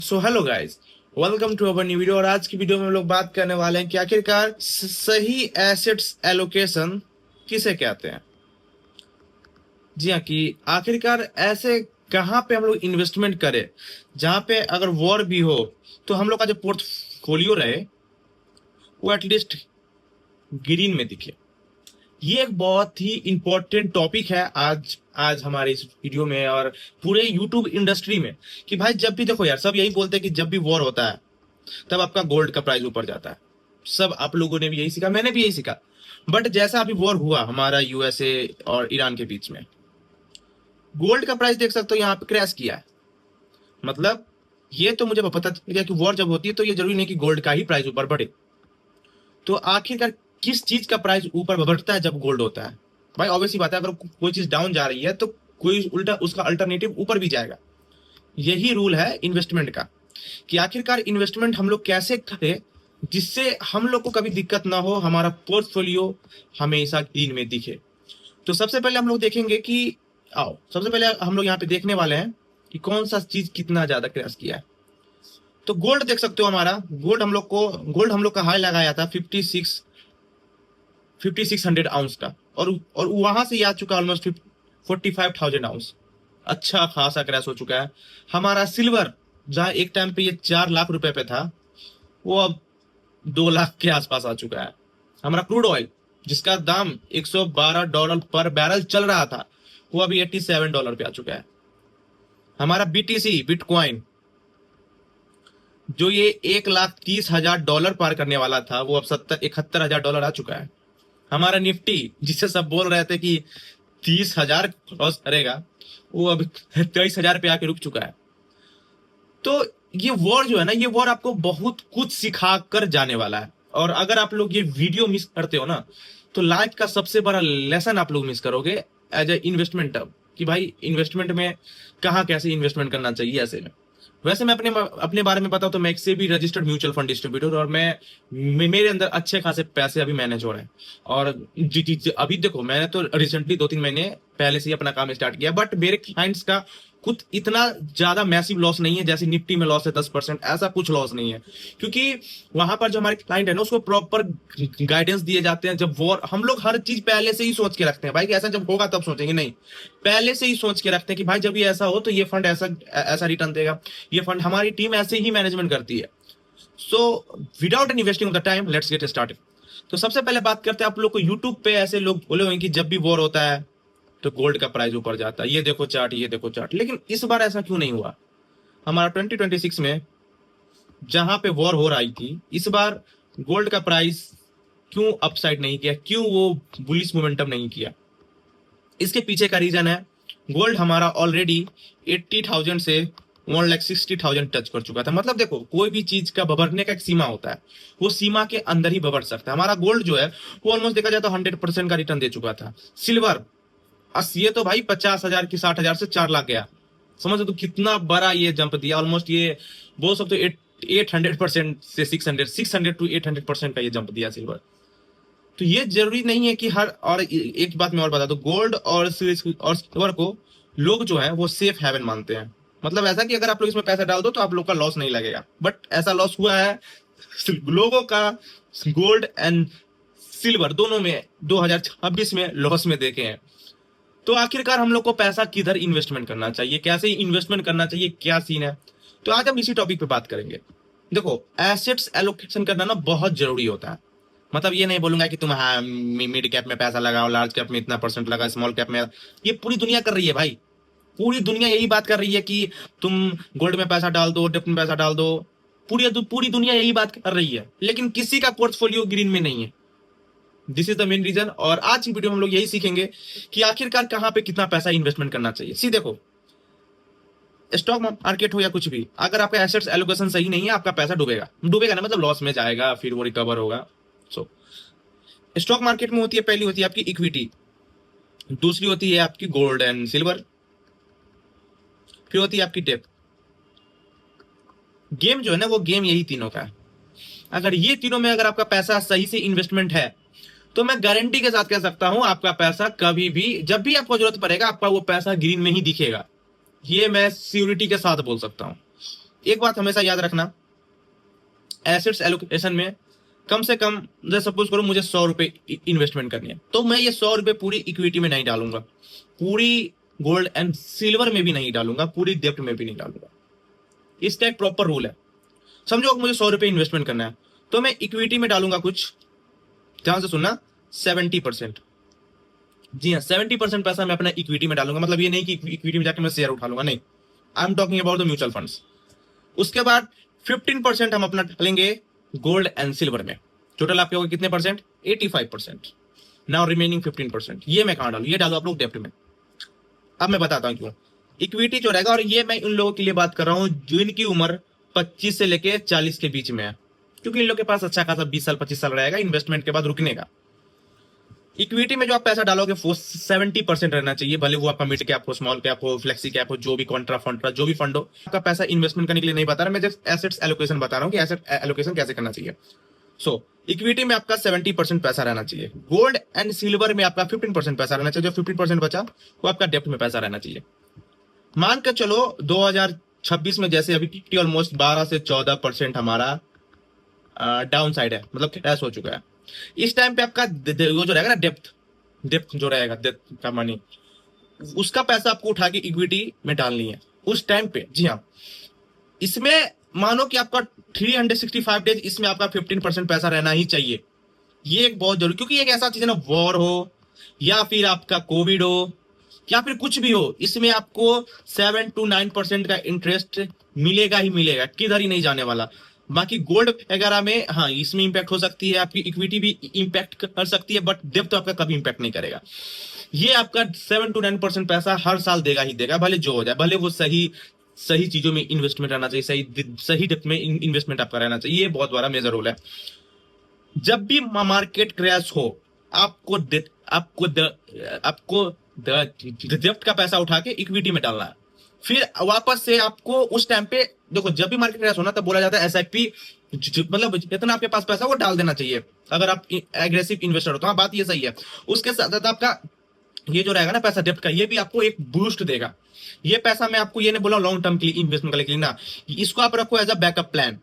So hello guys, welcome to our new video. और आज की वीडियो में हम लोग बात करने वाले हैं कि आखिरकार सही एसेट्स एलोकेशन किसे कहते हैं। जी हाँ, कि आखिरकार ऐसे कहाँ पे हम लोग इन्वेस्टमेंट करें जहाँ पे अगर वॉर भी हो तो हम लोग का जो पोर्टफोलियो रहे वो एटलीस्ट ग्रीन में दिखे। ये एक बहुत ही इंपॉर्टेंट टॉपिक है आज आज हमारे इस वीडियो में और पूरे यूट्यूब इंडस्ट्री में। कि भाई जब भी देखो यार, सब यही बोलते हैं कि जब भी वॉर होता है तब आपका गोल्ड का प्राइस ऊपर जाता है। सब आप लोगों ने भी यही सीखा, मैंने भी यही सीखा। बट जैसा अभी वॉर हुआ हमारा यूएसए और ईरान के बीच में, गोल्ड का प्राइस देख सकते हो यहाँ पे क्रैश किया है। मतलब ये तो मुझे पता चल गया कि वॉर जब होती है तो ये जरूरी नहीं कि गोल्ड का ही प्राइस ऊपर बढ़े। तो आखिरकार किस चीज का प्राइस ऊपर बढ़ता है जब गोल्ड होता है? भाई ऑब्वियस ही बात है, अगर कोई चीज डाउन जा रही है तो कोई उल्टा उसका अल्टरनेटिव ऊपर भी जाएगा। यही रूल है इन्वेस्टमेंट का कि आखिरकार इन्वेस्टमेंट हम लोग कैसे करें जिससे हम लोग को कभी दिक्कत ना हो, हमारा पोर्टफोलियो हमेशा ग्रीन में दिखे। तो सबसे पहले हम लोग देखेंगे कि सबसे पहले हम लोग यहाँ पे देखने वाले हैं कि कौन सा चीज कितना ज्यादा क्रैश किया है। तो गोल्ड देख सकते हो, हमारा गोल्ड हम लोग का हाई लगाया था 5600 आउंस का, और वहां से ये आ चुका ऑलमोस्ट 45,000 आउंस। अच्छा खासा क्रैश हो चुका है। हमारा सिल्वर जहां एक टाइम पे ये 4 लाख रुपए पे था, वो अब 2 लाख के आसपास आ चुका है। हमारा क्रूड ऑयल जिसका दाम $112 पर बैरल चल रहा था, वो अभी $87 पे आ चुका है। हमारा बीटीसी बिटकॉइन जो ये $1,30,000 पार करने वाला था, वो अब 71,000 आ चुका है। हमारा निफ्टी जिसे सब बोल रहे थे कि 30,000 क्रॉस करेगा, वो अब 23,000 पे आके रुक चुका है। तो ये वॉर जो है ना, ये वॉर आपको बहुत कुछ सिखा कर जाने वाला है। और अगर आप लोग ये वीडियो मिस करते हो ना, तो लाइफ का सबसे बड़ा लेसन आप लोग मिस करोगे एज ए इन्वेस्टमेंट। अब कि भाई इन्वेस्टमेंट में कहाँ कैसे इन्वेस्टमेंट करना चाहिए ऐसे में। वैसे मैं अपने अपने बारे में बताऊं तो मैं एक से भी रजिस्टर्ड म्यूचुअल फंड डिस्ट्रीब्यूटर, और मेरे अंदर अच्छे खासे पैसे अभी मैनेज हो रहे हैं। और जी अभी देखो, मैंने तो रिसेंटली 2-3 महीने पहले से ही अपना काम स्टार्ट किया, बट मेरे क्लाइंट्स का कुछ इतना ज्यादा मैसिव लॉस नहीं है जैसे निफ्टी में लॉस है 10%, ऐसा कुछ लॉस नहीं है। क्योंकि वहां पर जो हमारे क्लाइंट है ना, उसको प्रॉपर गाइडेंस दिए जाते हैं। जब वॉर, हम लोग हर चीज पहले से ही सोच के रखते हैं भाई कि ऐसा जब होगा तब सोचेंगे, नहीं, पहले से ही सोच के रखते हैं कि भाई जब ये ऐसा हो तो ये फंड ऐसा ऐसा रिटर्न देगा। ये फंड हमारी टीम ऐसे ही मैनेजमेंट करती है। So without any wasting of the time, let's get started. तो सबसे पहले बात करते हैं, आप लोग को यूट्यूब पे ऐसे लोग बोले होंगे कि जब भी वॉर होता है तो गोल्ड का प्राइस ऊपर जाता है, ये देखो चार्ट, ये देखो चार्ट। लेकिन इस बार ऐसा क्यों नहीं हुआ? हमारा 2026 में जहां पे वॉर हो रही थी, इस बार गोल्ड का प्राइस क्यों अपसाइड नहीं किया, क्यों वो बुलिश मोमेंटम नहीं किया? इसके पीछे का रीजन है, गोल्ड हमारा ऑलरेडी 80,000 से 1,60,000 टच कर चुका था। मतलब देखो, कोई भी चीज का बबरने का एक सीमा होता है, वो सीमा के अंदर ही बबर सकता है। हमारा गोल्ड जो है वो ऑलमोस्ट देखा जाए तो 100% का रिटर्न दे चुका था। सिल्वर ये तो भाई 50,000 की 60,000 से 4 लाख गया। समझ तो कितना बड़ा ये जंप दिया। ऑलमोस्ट ये बोल सकते हो 800% से 600 टू 800% का ये जंप दिया सिल्वर। तो ये जरूरी नहीं है कि हर, और एक बात मैं और बता दूं, गोल्ड और सिल्वर को लोग जो है वो सेफ हेवन मानते हैं। मतलब ऐसा कि अगर आप लोग इसमें पैसा डाल दो तो आप लोग का लॉस नहीं लगेगा, बट ऐसा लॉस हुआ है लोगों का। गोल्ड एंड सिल्वर दोनों में 2026 में लॉस में देखे हैं। तो आखिरकार हम लोग को पैसा किधर इन्वेस्टमेंट करना चाहिए, कैसे इन्वेस्टमेंट करना चाहिए, क्या सीन है, तो आज हम इसी टॉपिक पे बात करेंगे। देखो, एसेट्स एलोकेशन करना ना बहुत जरूरी होता है। मतलब ये नहीं बोलूंगा कि तुम हाँ मिड कैप में पैसा लगाओ, लार्ज कैप में इतना परसेंट लगाओ, स्मॉल कैप में। ये पूरी दुनिया कर रही है भाई। पूरी दुनिया यही बात कर रही है कि तुम गोल्ड में पैसा डाल दो, डेप्ट में पैसा डाल दो। पूरी दुनिया यही बात कर रही है, लेकिन किसी का पोर्टफोलियो ग्रीन में नहीं है। This is the main reason. और आज की वीडियो में हम लोग यही सीखेंगे कि आखिरकार कहां पे कितना पैसा इन्वेस्टमेंट करना चाहिए। सी देखो, स्टॉक मार्केट हो या कुछ भी, अगर आपका एसेट्स एलोकेशन सही नहीं है, आपका पैसा डूबेगा। डूबेगा ना मतलब लॉस में जाएगा, फिर वो रिकवर होगा। सो स्टॉक मार्केट में होती है, पहली होती है आपकी इक्विटी, दूसरी होती है आपकी गोल्ड एंड सिल्वर, फिर होती है आपकी डेप्थ। गेम जो है ना, वो गेम यही तीनों का है। अगर ये तीनों में अगर आपका पैसा सही से इन्वेस्टमेंट है, तो मैं गारंटी के साथ कह सकता हूं आपका पैसा कभी भी, जब भी आपको जरूरत पड़ेगा, आपका वो पैसा ग्रीन में ही दिखेगा। ये मैं सिक्योरिटी के साथ बोल सकता हूं। एक बात हमेशा याद रखना, एसेट्स एलोकेशन में कम से कम, जैसे सपोज करो मुझे 100 रुपए इन्वेस्टमेंट करनी है, तो मैं ये 100 रुपए पूरी इक्विटी में नहीं डालूंगा, पूरी गोल्ड एंड सिल्वर में भी नहीं डालूंगा, पूरी डेप्ट में भी नहीं डालूंगा। इसका एक प्रॉपर रूल है। समझो मुझे 100 रुपए इन्वेस्टमेंट करना है, तो मैं इक्विटी में डालूंगा कुछ, ध्यान से सुनना, 70%। जी हाँ, 70% पैसा मैं अपना इक्विटी में डालूंगा। मतलब ये नहीं कि इक्विटी में जाकर मैं शेयर उठा लूंगा, नहीं, I am talking about the mutual funds. उसके बाद 15% हम अपना डालेंगे गोल्ड एंड सिल्वर में। टोटल आपके होगा कितने परसेंट? 85%। नाउ रिमेनिंग 15% ये मैं कहां डालू? ये डालो आप लोग डेप्ट में। अब मैं बताता हूं क्यों। इक्विटी जो रहेगा, और ये मैं उन लोगों के लिए बात कर रहा हूं जिनकी उम्र 25 से लेके 40 के बीच में है, क्योंकि इन लोगों के पास अच्छा खासा 20 साल 25 साल रहेगा इन्वेस्टमेंट के बाद रुकने का। इक्विटी में जो आप पैसा डालोगे वो 70% रहना चाहिए, भले वो आपका मिड कैप हो, स्मॉल कैप हो, फ्लेक्सी कैप हो, जो भी कॉन्ट्रा फंड, जो भी फंड हो। आपका पैसा इन्वेस्टमेंट करने के लिए नहीं बता रहा मैं, जस्ट एसेट्स एलोकेशन बता रहा हूं कि एसेट एलोकेशन कैसे करना चाहिए। सो इक्विटी में आपका 70% पैसा रहना चाहिए, गोल्ड एंड सिल्वर में आपका 15% पैसा रहना चाहिए, जो 15% बचा वो आपका डेप्ट में पैसा रहना चाहिए। मान कर चलो 2026 में जैसे अभी ऑलमोस्ट 12 से 14% हमारा डाउन साइड है, मतलब क्रैश हो चुका है। इस टाइम पे आपका वो जो रहेगा ना डेप्थ जो रहेगा, डेप्थ का मनी, उसका पैसा आपको उठा के इक्विटी में डालनी है उस टाइम पे। जी हाँ, इसमें मानो कि आपका 365 डेज, इसमें आपका 15% पैसा रहना ही चाहिए। ये एक बहुत जरूरी, क्योंकि एक ऐसा चीज है ना, वॉर हो या फिर आपका कोविड हो या फिर कुछ भी हो, इसमें आपको 7 to 9% का इंटरेस्ट मिलेगा ही मिलेगा, किधर ही नहीं जाने वाला। बाकी गोल्ड वगैरह में हाँ, इसमें इंपैक्ट हो सकती है, आपकी इक्विटी भी इंपैक्ट कर सकती है, बट डेप्थ तो आपका कभी इंपैक्ट नहीं करेगा। ये आपका 7 to 9% पैसा हर साल देगा ही देगा, भले जो हो जाए, भले वो सही सही चीजों में इन्वेस्टमेंट रहना चाहिए, सही डेप्थ में इन्वेस्टमेंट आपका रहना चाहिए। ये बहुत बड़ा मेजर रोल है। जब भी मार्केट क्रैश हो, आपको आपको डेप्थ का पैसा उठा के इक्विटी में डालना है, फिर वापस से आपको उस टाइम पे देखो, जब भी मार्केट क्रैश होना तब बोला जाता है एसआईपी, मतलब जितना आपके पास पैसा वो डाल देना चाहिए अगर आप एग्रेसिव इन्वेस्टर हो तो। हाँ, बात ये सही है। उसके साथ साथ आपका ये जो रहेगा ना पैसा डेप्ट का, ये भी आपको एक बूस्ट देगा। ये पैसा मैं आपको ये नहीं बोला लॉन्ग टर्म के लिए इन्वेस्टमेंट करने के लिए ना, इसको आप रखो एज अ बैकअप प्लान।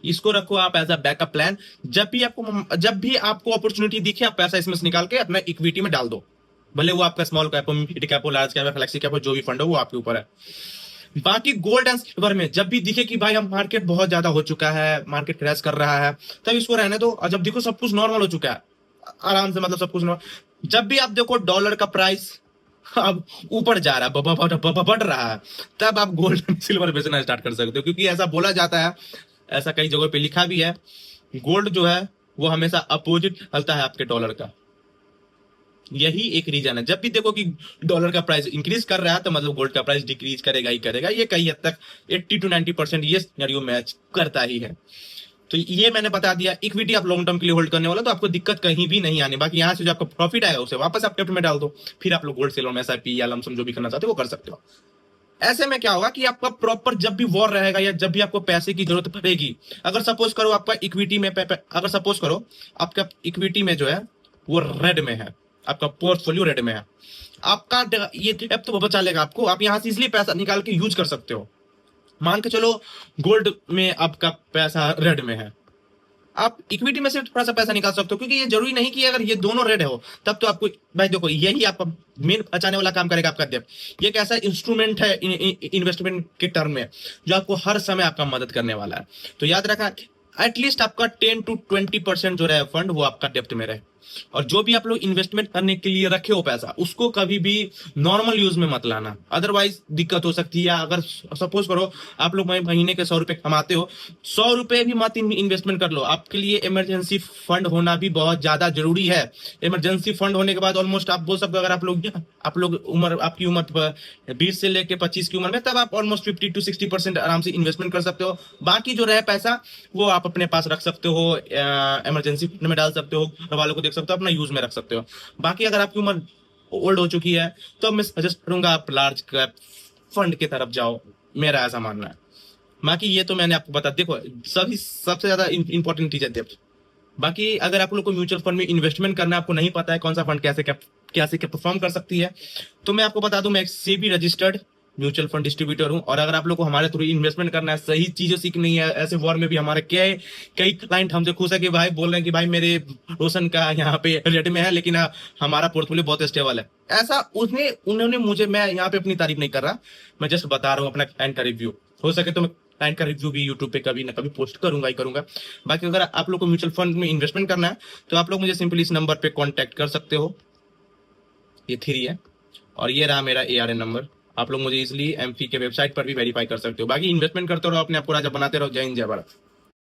इसको रखो आप एज अ बैकअप प्लान। जब भी आपको अपॉर्चुनिटी दिखे, आप पैसा इसमें से निकाल के अपना इक्विटी में डाल दो, भले वो आपका स्मॉल कैप हो, मिड कैप हो, लार्ज कैप हो, फ्लेक्सी कैप हो, जो भी फंड हो वो आपके ऊपर है। बाकी गोल्ड एंड सिल्वर में जब भी दिखे कि भाई हम मार्केट बहुत ज्यादा हो चुका है, मार्केट क्रैश कर रहा है, तब इसको रहने दो। और जब देखो सब कुछ नॉर्मल हो चुका है आराम से, मतलब सब कुछ नॉर्मल, जब भी आप देखो डॉलर का प्राइस अब ऊपर जा रहा है, बढ़ रहा है, तब आप गोल्ड एंड सिल्वर बेचना स्टार्ट कर सकते हो। क्योंकि ऐसा बोला जाता है, ऐसा कई जगहों पे लिखा भी है, गोल्ड जो है वो हमेशा अपोजिट चलता है आपके डॉलर का। यही एक रीजन है, जब भी देखो कि डॉलर का प्राइस इंक्रीज कर रहा है तो मतलब गोल्ड का प्राइस डिक्रीज करेगा ही करेगा। ये कई हद तक 80 to 90% ये सिनेरियो मैच करता ही है। तो ये मैंने बता दिया। इक्विटी आप लॉन्ग टर्म के लिए होल्ड करने वाला तो आपको दिक्कत कहीं भी नहीं आनी। बाकी यहाँ से जो आपको प्रॉफिट आएगा उसे वापस आप डेप्ट में डाल दो, फिर आप लोग गोल्ड सिल्वर में एसआईपी या लमसम जो भी करना चाहते हो वो कर सकते हो। ऐसे में क्या होगा कि आपका प्रॉपर जब भी वॉर रहेगा या जब भी आपको पैसे की जरूरत पड़ेगी, अगर सपोज करो आपका इक्विटी में अगर सपोज करो आपका इक्विटी में जो है वो रेड में है, आपका पोर्टफोलियो रेड में है, आपका ये डेप्थ तो बचा लेगा आपको, आप यहां से इजिली पैसा निकाल के यूज कर सकते हो। मान के चलो गोल्ड में आपका पैसा रेड में है, आप इक्विटी में से थोड़ा सा पैसा निकाल सकते हो, क्योंकि ये जरूरी नहीं कि अगर ये दोनों रेड हो तब तो आपको, भाई देखो यही आपका मेन बचाने वाला काम करेगा आपका डेप्थ। ये एक ऐसा इंस्ट्रूमेंट है इन्वेस्टमेंट के टर्म में जो आपको हर समय आपका मदद करने वाला है। तो याद रखा, एटलीस्ट आपका 10 to 20% जो रहे फंड वो आपका डेप्थ में रहे। और जो भी आप लोग इन्वेस्टमेंट करने के लिए रखे हो पैसा, उसको कभी भी नॉर्मल यूज में मत लाना, अदरवाइज दिक्कत हो सकती है। अगर सपोज करो आप लोग महीने के 100 रुपए कमाते हो, 100 रुपए भी मत इन्वेस्टमेंट कर लो, आपके लिए इमरजेंसी फंड होना भी बहुत ज्यादा जरूरी है। इमरजेंसी फंड होने के बाद ऑलमोस्ट आप बोल सकते हो, अगर आप लोग उम्र, आपकी उम्र 20 से लेकर 25 की उम्र में, तब आप ऑलमोस्ट 50 to 60% आराम से इन्वेस्टमेंट कर सकते हो। बाकी जो रहे पैसा वो आप अपने पास रख सकते हो, इमरजेंसी फंड में डाल सकते हो, घर वालों को देख सकते हो, अपना यूज में रख सकते हो। बाकी अगर आपकी उम्र ओल्ड हो चुकी है तो मैं सजेस्ट करूंगा आप लार्ज कैप फंड की तरफ जाओ, मेरा ऐसा मानना है। बाकी ये तो मैंने आपको बता, देखो सबसे ज्यादा इंपॉर्टेंट चीज है डेप्थ। बाकी अगर आप लोग को म्यूचुअल फंड में इन्वेस्टमेंट करना है, आपको नहीं पता है कौन सा फंड कैसे परफॉर्म कर सकती है, तो मैं आपको बता दूं, मैं एक SEBI registered mutual fund distributor हूं। और अगर आप लोग को हमारे थ्रू इन्वेस्टमेंट करना है, सही चीजें सीखनी है, ऐसे वॉर में भी हमारे कई क्लाइंट हमसे खुश है कि भाई बोल रहे हैं कि भाई मेरे रोशन का यहाँ पे रेट में है, लेकिन हमारा पोर्टफोलियो बहुत स्टेबल है, ऐसा उन्होंने मुझे, मैं यहाँ पे अपनी तारीफ नहीं कर रहा, मैं जस्ट बता रहा हूँ अपना क्लाइंट का रिव्यू। हो सके तो मैं क्लाइंट का रिव्यू भी यूट्यूब पे कभी ना कभी पोस्ट करूंगा ही करूंगा। बाकी अगर आप लोग को म्यूचुअल फंड में इन्वेस्टमेंट करना है तो आप लोग मुझे सिंपली इस नंबर पे कॉन्टेक्ट कर सकते हो, ये 3 है, और ये रहा मेरा ARN नंबर। आप लोग मुझे इजिली एमफी के वेबसाइट पर भी वेरीफाई कर सकते हो। बाकी इन्वेस्टमेंट करते रहो, अपने आप को राजा बनाते रहो। जय हिंद, जय भारत।